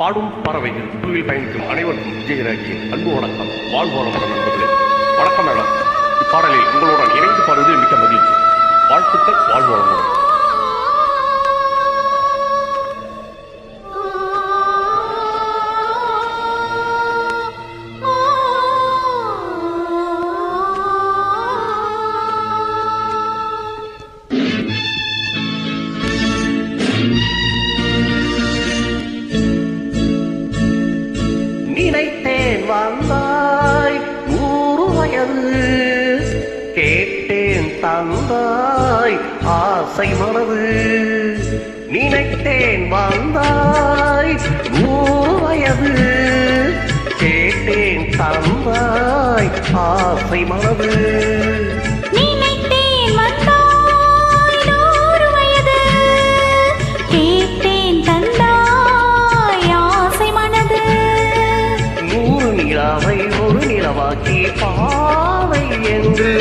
பாடும் பறவைகள் குழுவில் பயணிக்கும் அனைவருக்கும் விஜயராகியின் அன்பு வணக்கம். வாழ்வோளமுடன் நண்பர்களே, வணக்கம் மேடம். இப்பாடலில் உங்களுடன் இணைந்து பாடுவதில் மிக்க மகிழ்ச்சி. வாழ்த்துக்கள். வாழ்வோளமுடன். நினைத்தேன் வந்தாய் 100 வயது, கேட்டேன் தந்தாய் ஆசை மனது. நினைத்தேன் வந்தாய் 100 வயது, கேட்டேன் தந்தாய் ஆசை மனது. நிலாவை ஒரு நிலவாக்கி பாவை என்று,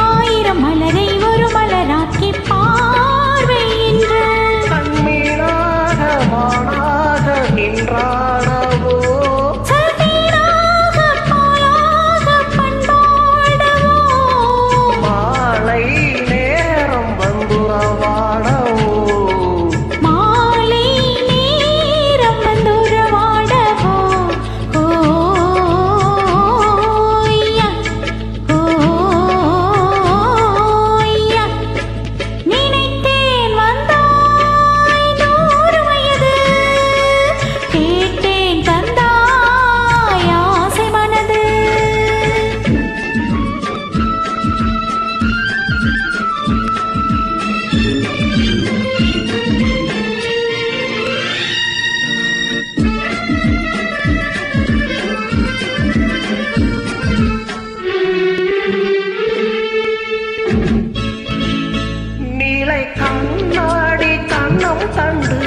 1000 மலரை ஒரு மலராக்கி பார்வை என்று, கண்மீனாக மானாக நின்றாடவோ, சல்தீராக பாலாக பண்பாடவோ, மாலை நேரம் வந்துறவாடவோ, மாலை நேரம் வந்துறவாடவோ. கண்ணாடி கண்ணம் கண்டு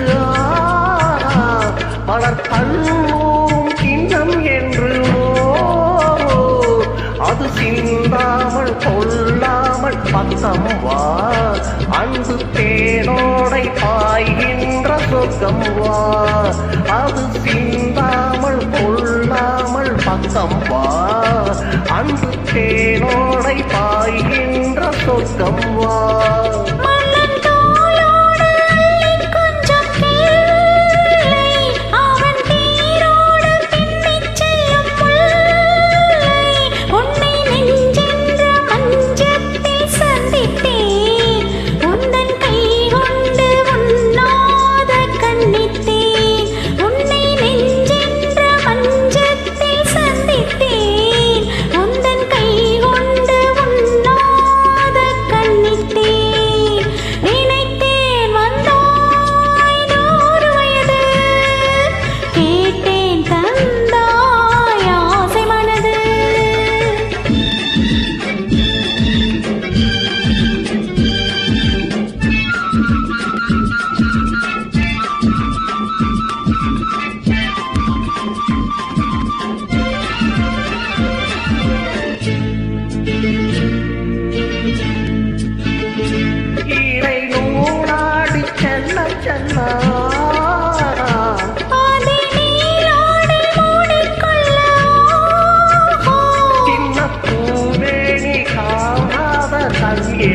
பலர் கண்ணூரும் கிண்ணம் என்று, அது சிந்தாமல் கொள்ளாமல் பக்கம் வா, அன்பு தேனோடை பாய்கின்ற சொர்க்கம் வா. அது சிந்தாமல் கொள்ளாமல் பக்கம் வா, அன்பு தேனோடை பாய்கின்ற சொர்க்கம் வா.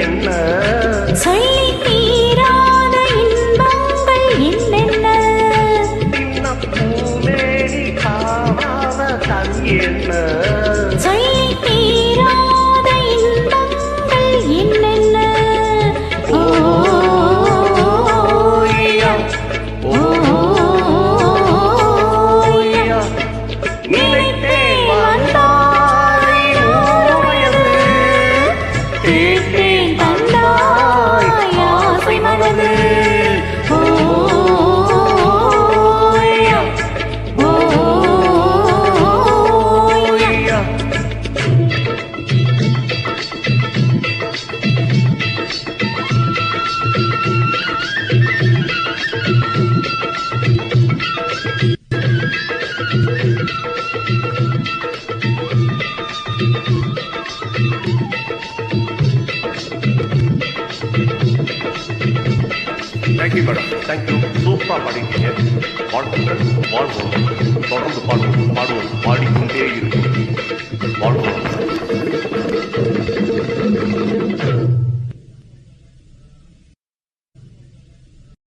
என்ன சொல்லி தீராத இன்பங்கள் என்னென்ன, சின்ன பூமேனி காணாத கண் என்ன, சொல்லி தீராத இன்பங்கள் என்னென்ன. நினைத்தேன் வந்தாய் 100 வயது, கேட்டேன் தந்தாய் ஆசை மனது. Thank you madam, thank you. சூப்பராக பாடிட்டீங்க. வாழ்த்துக்கள் வாழ்வோம் தொடர்ந்து பாடுவோம் பாடிக்கொண்டே இருக்கும் வாழ்வோம்